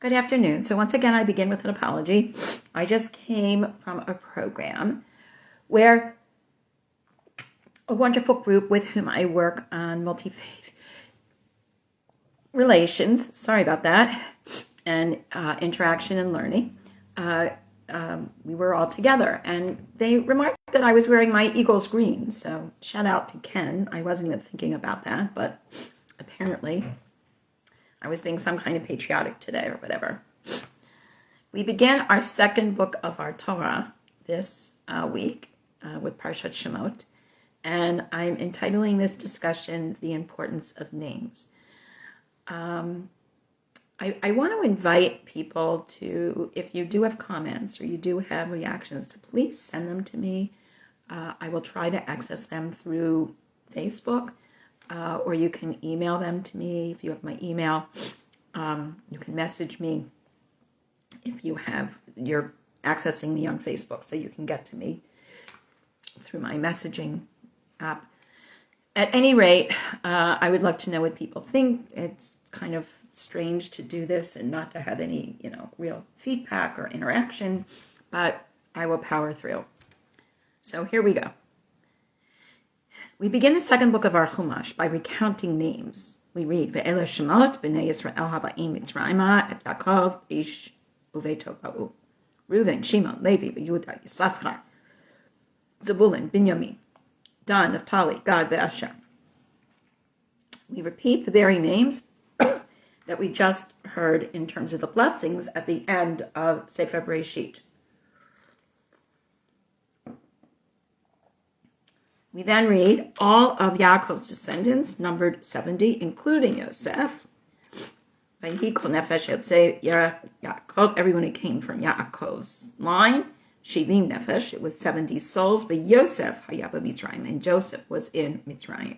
Good afternoon. So once again, I begin with an apology. I just came from a program where a wonderful group with whom I work on multi-faith relations, sorry about that, and interaction and learning, we were all together. And they remarked that I was wearing my Eagles green. So shout out to Ken. I wasn't even thinking about that, but apparently I was being some kind of patriotic today or whatever. We begin our second book of our Torah this week with Parshat Shemot, and I'm entitling this discussion The Importance of Names. I want to invite people to, if you do have comments or you do have reactions, to please send them to me. I will try to access them through Facebook. Or you can email them to me if you have my email. You can message me if you're accessing me on Facebook, so you can get to me through my messaging app. At any rate, I would love to know what people think. It's kind of strange to do this and not to have any, real feedback or interaction, but I will power through. So here we go. We begin the second book of our Chumash by recounting names. We read, Ve'ele Shemot b'nei Yisrael haba'im Mitzrayma et Yaakov ish uveto ba'u. Reuven, Shimon, Levi, Yehuda, Yisachar, Zebulun, Binyamin, Dan, Naphtali, Gad, ve'Asher. We repeat the very names that we just heard in terms of the blessings at the end of Sefer Bereshit. We then read all of Yaakov's descendants, numbered 70, including Yoseph. Yaakov, everyone who came from Yaakov's line. Shivim nefesh, it was 70 souls. But Yoseph hayaba Mitzrayim, and Joseph was in Mitzrayim.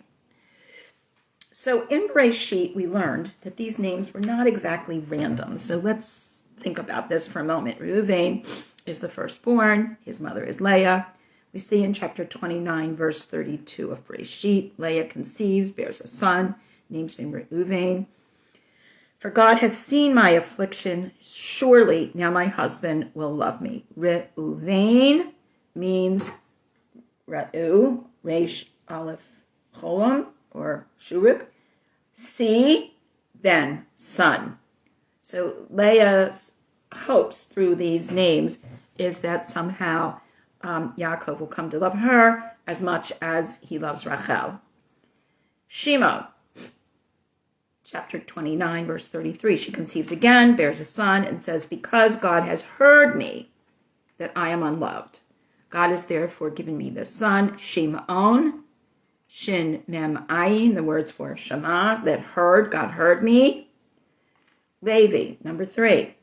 So in Bereshit, we learned that these names were not exactly random. So let's think about this for a moment. Reuven is the firstborn. His mother is Leah. We see in chapter 29, verse 32 of Bereshit, Leah conceives, bears a son, names him Reuven. For God has seen my affliction, surely now my husband will love me. Reuven means Ra'u, Reish Aleph Cholam, or Shuruk. See, then, son. So Leah's hopes through these names is that somehow Yaakov will come to love her as much as he loves Rachel. Shemot, chapter 29, verse 33. She conceives again, bears a son, and says, because God has heard me that I am unloved. God has therefore given me this son, Shimon, Shin Mem Ayin, the words for Shema, that heard, God heard me. Levi, number 3.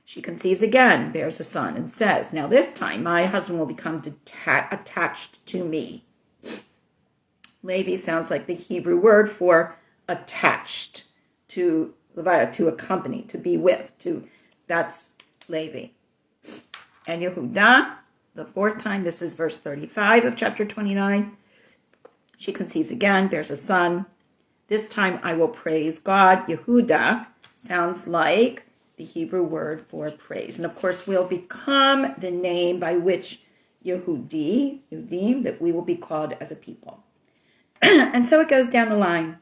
She conceives again, bears a son, and says, now this time my husband will become attached to me. Levi sounds like the Hebrew word for attached, to accompany, to be with. That's Levi. And Yehuda, the 4th time, this is verse 35 of chapter 29. She conceives again, bears a son. This time I will praise God. Yehuda sounds like the Hebrew word for praise. And of course, will become the name by which Yehudim, that we will be called as a people. And so it goes down the line.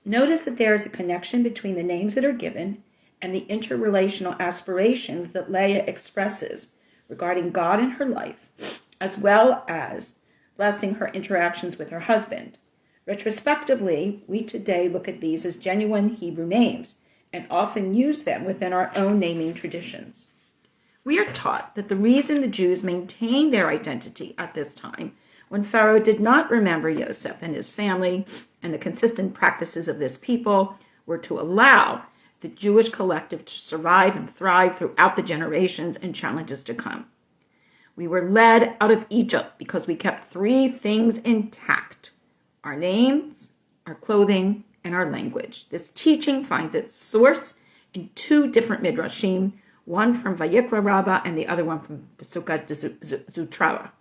Notice that there is a connection between the names that are given and the interrelational aspirations that Leah expresses regarding God in her life, as well as blessing her interactions with her husband. Retrospectively, we today look at these as genuine Hebrew names, and often use them within our own naming traditions. We are taught that the reason the Jews maintained their identity at this time, when Pharaoh did not remember Yoseph and his family and the consistent practices of this people, were to allow the Jewish collective to survive and thrive throughout the generations and challenges to come. We were led out of Egypt because we kept 3 things intact: our names, our clothing, and our language. This teaching finds its source in 2 different midrashim, one from Vayikra Rabbah and the other one from Pesukah Zutrara.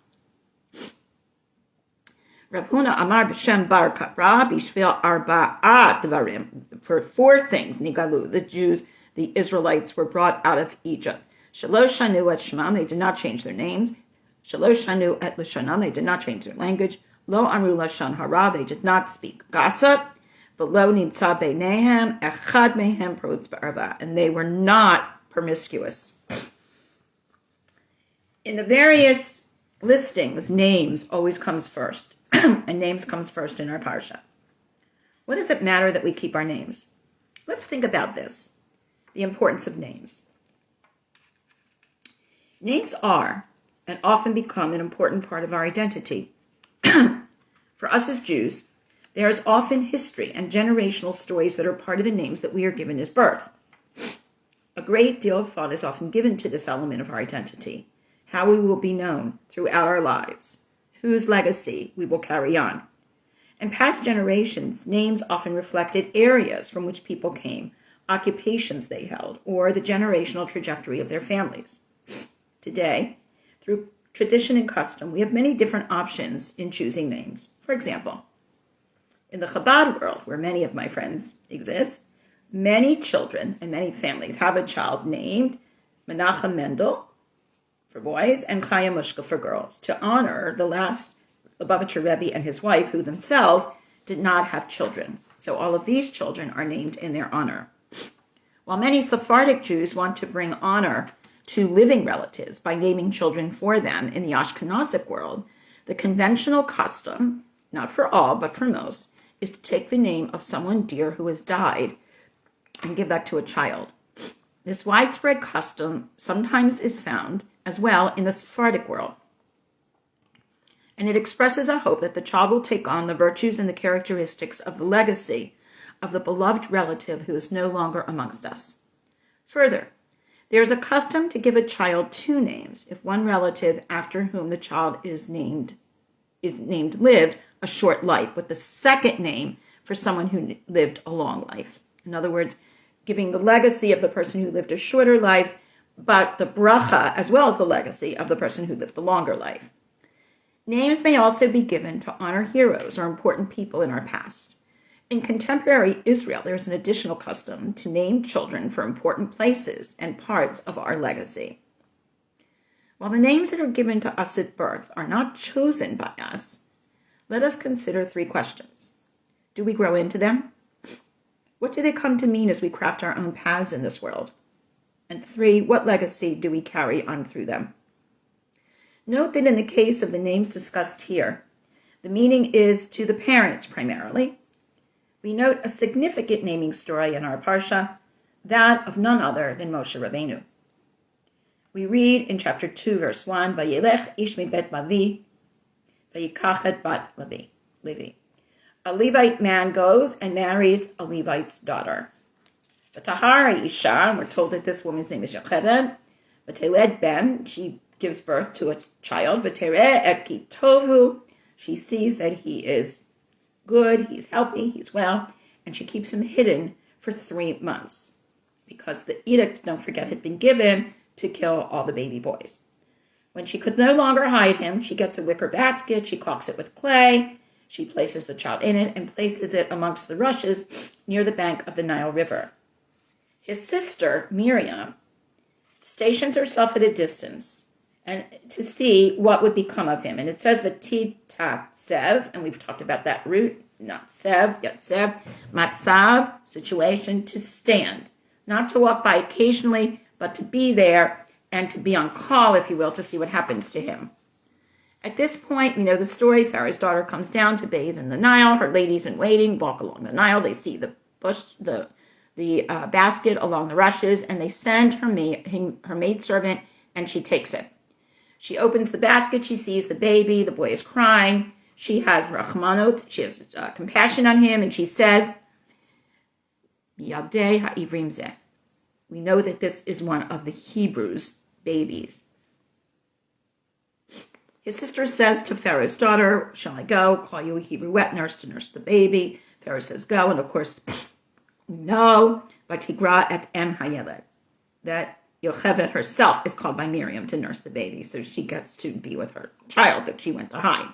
Rav Huna Amar b'Shem Bar Kapra b'Shvil Arba'a Dvarim. For 4 things, Nigalu, the Jews the Israelites were brought out of Egypt. Shalosh shanu et shemam, they did not change their names. Shalosh shanu et lashonam, they did not change their language. Lo amru lashon hara, they did not speak gossip. But lo nimtza beinehem echad mehem protz ba'arba, and they were not promiscuous. In the various listings, names always comes first, and names comes first in our parsha. What does it matter that we keep our names? Let's think about this, the importance of names. Names are and often become an important part of our identity. For us as Jews, there is often history and generational stories that are part of the names that we are given as birth. A great deal of thought is often given to this element of our identity, how we will be known throughout our lives, whose legacy we will carry on. In past generations, names often reflected areas from which people came, occupations they held, or the generational trajectory of their families. Today, through tradition and custom, we have many different options in choosing names. For example, in the Chabad world, where many of my friends exist, many children and many families have a child named Menachem Mendel for boys and Chaya Mushka for girls, to honor the last Lubavitcher Rebbe and his wife, who themselves did not have children. So all of these children are named in their honor. While many Sephardic Jews want to bring honor to living relatives by naming children for them in the Ashkenazic world, the conventional custom, not for all, but for most, is to take the name of someone dear who has died and give that to a child. This widespread custom sometimes is found as well in the Sephardic world, and it expresses a hope that the child will take on the virtues and the characteristics of the legacy of the beloved relative who is no longer amongst us. Further, there is a custom to give a child two names if one relative after whom the child is named lived a short life, with the second name for someone who lived a long life. In other words, giving the legacy of the person who lived a shorter life, but the bracha as well as the legacy of the person who lived the longer life. Names may also be given to honor heroes or important people in our past. In contemporary Israel, there is an additional custom to name children for important places and parts of our legacy. While the names that are given to us at birth are not chosen by us, let us consider three questions. Do we grow into them? What do they come to mean as we craft our own paths in this world? And three, what legacy do we carry on through them? Note that in the case of the names discussed here, the meaning is to the parents primarily. We note a significant naming story in our Parsha, that of none other than Moshe Rabbeinu. We read in chapter 2, verse 1, Vayelech ish mibet Lavi, vayikach et bat Levi. A Levite man goes and marries a Levite's daughter. V'tahar Isha, and we're told that this woman's name is Yocheved. V'teled ben, she gives birth to a child. V'tereh et ki tovu, she sees that he is good, he's healthy, he's well, and she keeps him hidden for 3 months because the edict, don't forget, had been given to kill all the baby boys. When she could no longer hide him, she gets a wicker basket, she caulks it with clay, she places the child in it and places it amongst the rushes near the bank of the Nile River. His sister, Miriam, stations herself at a distance and to see what would become of him. And it says that Titsev, and we've talked about that root, not sev, yet sev, matzav, situation, to stand. Not to walk by occasionally, but to be there and to be on call, if you will, to see what happens to him. At this point, we know the story. Pharaoh's daughter comes down to bathe in the Nile. Her ladies in waiting walk along the Nile. They see the bush, the basket along the rushes, and they send her maidservant, and she takes it. She opens the basket. She sees the baby. The boy is crying. She has rachmanot. She has compassion on him, and she says, Yadei ha'ivrim zeh. We know that this is one of the Hebrews' babies. His sister says to Pharaoh's daughter, shall I go? Call you a Hebrew wet nurse to nurse the baby. Pharaoh says, go. And of course, no. Vatigra et em hayeled. That Yocheved herself is called by Miriam to nurse the baby. So she gets to be with her child that she went to hide.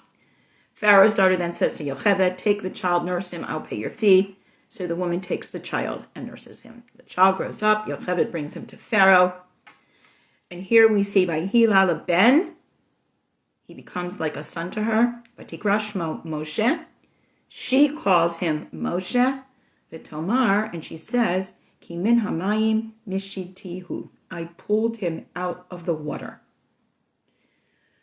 Pharaoh's daughter then says to Yocheved, take the child, nurse him, I'll pay your fee. So the woman takes the child and nurses him. The child grows up. Yocheved brings him to Pharaoh. And here we see Vayihila leben. He becomes like a son to her. Vatikra shmo Moshe. She calls him Moshe. V'tomar, and she says, Ki min hamayim mishitihu. I pulled him out of the water.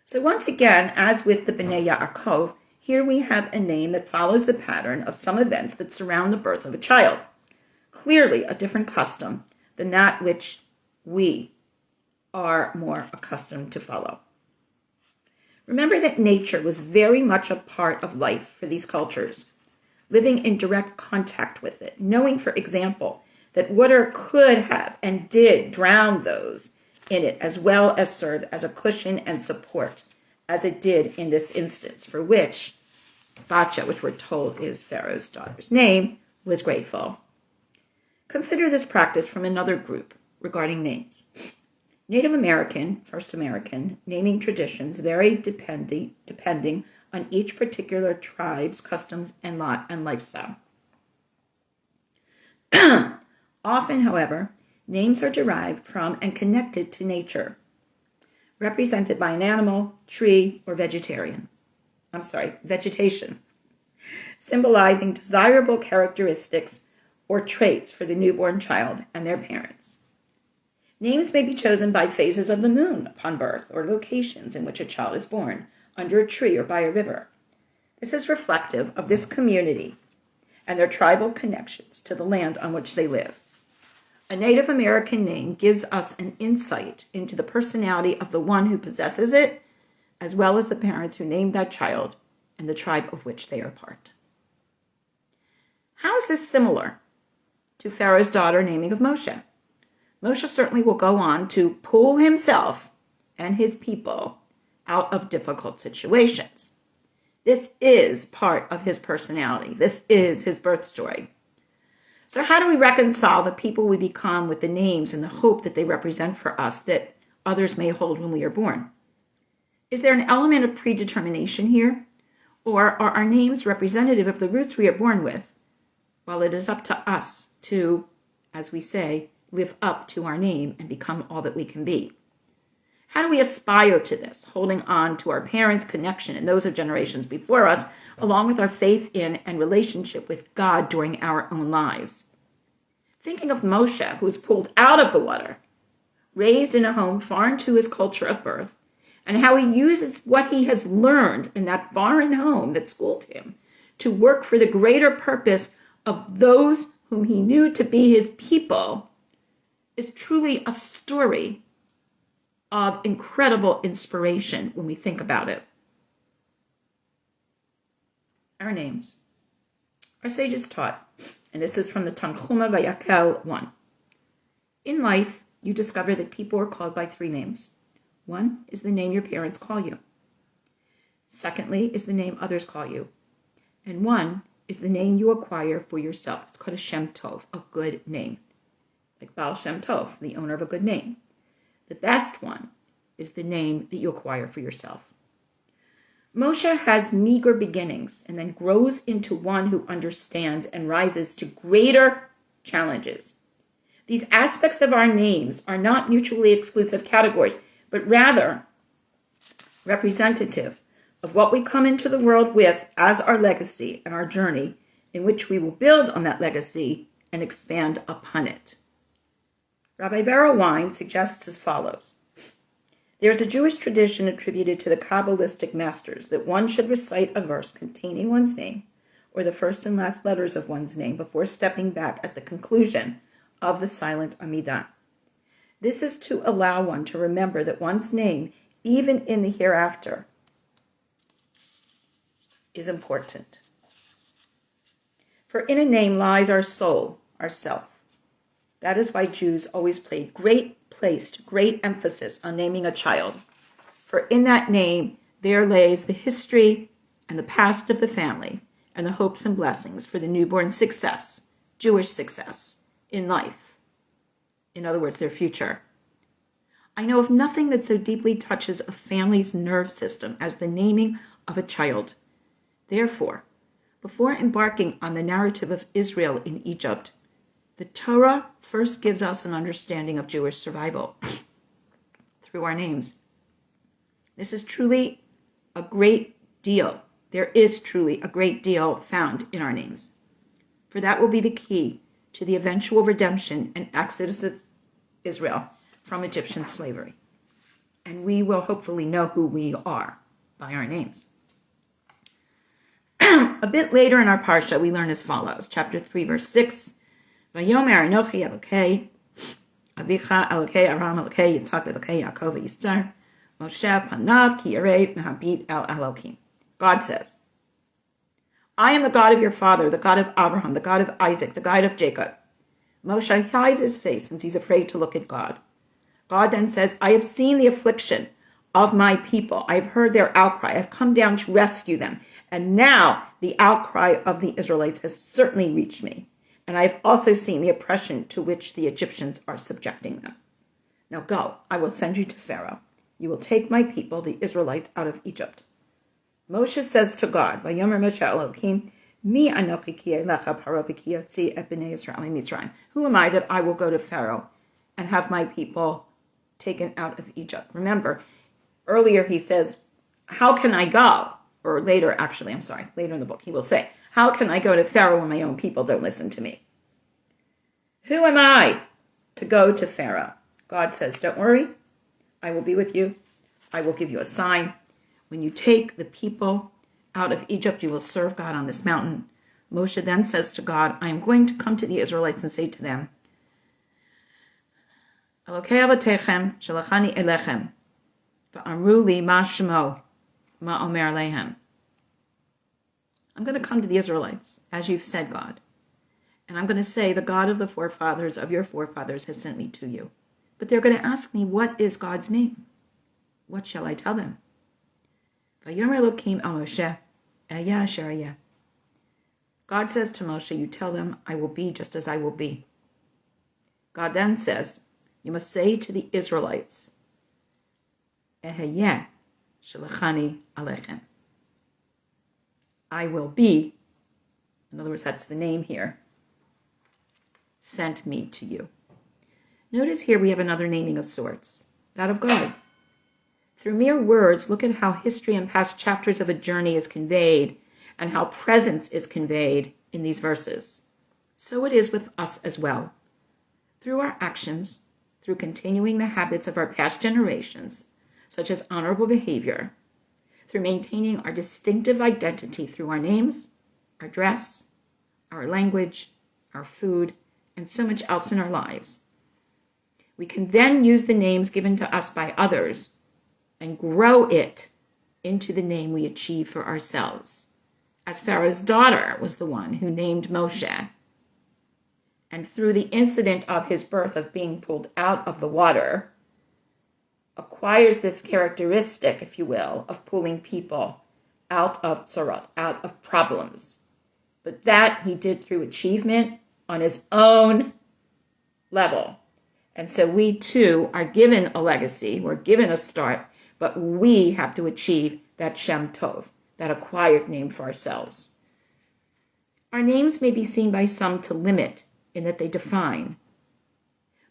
So once again, as with the Bnei Yaakov, here we have a name that follows the pattern of some events that surround the birth of a child. Clearly a different custom than that which we are more accustomed to follow. Remember that nature was very much a part of life for these cultures, living in direct contact with it, knowing, for example, that water could have and did drown those in it, as well as serve as a cushion and support, as it did in this instance, for which Batya, which we're told is Pharaoh's daughter's name, was grateful. Consider this practice from another group regarding names. Native American, First American, naming traditions vary depending on each particular tribe's customs and lifestyle. Often, however, names are derived from and connected to nature, represented by an animal, tree, or vegetation, symbolizing desirable characteristics or traits for the newborn child and their parents. Names may be chosen by phases of the moon upon birth or locations in which a child is born, under a tree or by a river. This is reflective of this community and their tribal connections to the land on which they live. A Native American name gives us an insight into the personality of the one who possesses it, as well as the parents who named that child and the tribe of which they are part. How is this similar to Pharaoh's daughter naming of Moshe? Moshe certainly will go on to pull himself and his people out of difficult situations. This is part of his personality. This is his birth story. So how do we reconcile the people we become with the names and the hope that they represent for us that others may hold when we are born? Is there an element of predetermination here? Or are our names representative of the roots we are born with, while it is up to us to, as we say, live up to our name and become all that we can be? How do we aspire to this, holding on to our parents' connection and those of generations before us, along with our faith in and relationship with God during our own lives? Thinking of Moshe, who was pulled out of the water, raised in a home foreign to his culture of birth, and how he uses what he has learned in that foreign home that schooled him to work for the greater purpose of those whom he knew to be his people, is truly a story of incredible inspiration when we think about it. Our names. Our sages taught, and this is from the Tanchuma Vayakel 1. In life, you discover that people are called by 3 names. One is the name your parents call you. Secondly is the name others call you. And one is the name you acquire for yourself. It's called a Shem Tov, a good name. Like Baal Shem Tov, the owner of a good name. The best one is the name that you acquire for yourself. Moshe has meager beginnings and then grows into one who understands and rises to greater challenges. These aspects of our names are not mutually exclusive categories, but rather representative of what we come into the world with as our legacy and our journey, in which we will build on that legacy and expand upon it. Rabbi Barrow Wine suggests as follows. There is a Jewish tradition attributed to the Kabbalistic masters that one should recite a verse containing one's name, or the first and last letters of one's name, before stepping back at the conclusion of the silent Amidah. This is to allow one to remember that one's name, even in the hereafter, is important. For in a name lies our soul, our self. That is why Jews always placed great emphasis on naming a child. For in that name there lays the history and the past of the family and the hopes and blessings for the newborn success, Jewish success, in life. In other words, their future. I know of nothing that so deeply touches a family's nerve system as the naming of a child. Therefore, Before embarking on the narrative of Israel in Egypt, the Torah first gives us an understanding of Jewish survival through our names. This is truly a great deal. There is truly a great deal found in our names, for that will be the key to the eventual redemption and exodus of Israel from Egyptian slavery. And we will hopefully know who we are by our names. A bit later in our Parsha, we learn as follows. Chapter 3, verse 6. Vayomer Anochi Elokei, Avicha Elokei, Aram Elokei, Yitzhak Elokei, Yaakov Yistar, Moshe Panav Ki Yarei Mehabit El Elokim. God says, I am the God of your father, the God of Abraham, the God of Isaac, the God of Jacob. Moshe hides his face since he's afraid to look at God. God then says, I have seen the affliction of my people. I have heard their outcry. I have come down to rescue them. And now the outcry of the Israelites has certainly reached me. And I have also seen the oppression to which the Egyptians are subjecting them. Now go, I will send you to Pharaoh. You will take my people, the Israelites, out of Egypt. Moshe says to God, Vayomer Moshe Elohim, Mi anochi ki elecha paro v'ki yotzi et bnei Yisrael miMitzrayim. Who am I that I will go to Pharaoh and have my people taken out of Egypt? Remember, earlier he says, how can I go? Or later in the book, he will say, how can I go to Pharaoh when my own people don't listen to me? Who am I to go to Pharaoh? God says, don't worry, I will be with you. I will give you a sign. When you take the people out of Egypt, you will serve God on this mountain. Moshe then says to God, I am going to come to the Israelites and say to them, Elokei avotechem shalachani elechem, v'amru li ma shemo, ma omer lehem. I'm going to come to the Israelites, as you've said, God. And I'm going to say, the God of the forefathers, of your forefathers, has sent me to you. But they're going to ask me, what is God's name? What shall I tell them? Vayomer Elokim el Moshe, Ehyeh asher ehyeh. God says to Moshe, you tell them, I will be just as I will be. God then says, you must say to the Israelites, Ehyeh shalachani alechem. I will be, in other words, that's the name here, sent me to you. Notice here we have another naming of sorts, that of God. Through mere words, look at how history and past chapters of a journey is conveyed and how presence is conveyed in these verses. So it is with us as well. Through our actions, through continuing the habits of our past generations, such as honorable behavior, through maintaining our distinctive identity through our names, our dress, our language, our food, and so much else in our lives. We can then use the names given to us by others and grow it into the name we achieve for ourselves. As Pharaoh's daughter was the one who named Moshe, and through the incident of his birth of being pulled out of the water, acquires this characteristic, if you will, of pulling people out of tzarot, out of problems. But that he did through achievement on his own level. And so we too are given a legacy, we're given a start, but we have to achieve that Shem Tov, that acquired name for ourselves. Our names may be seen by some to limit in that they define,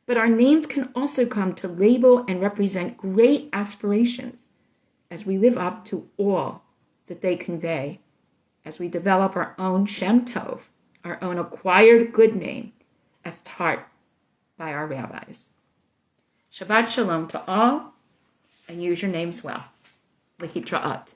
but our names can also come to label and represent great aspirations as we live up to all that they convey, as we develop our own Shem Tov, our own acquired good name, as taught by our rabbis. Shabbat Shalom to all, and use your names well. Lehitraat.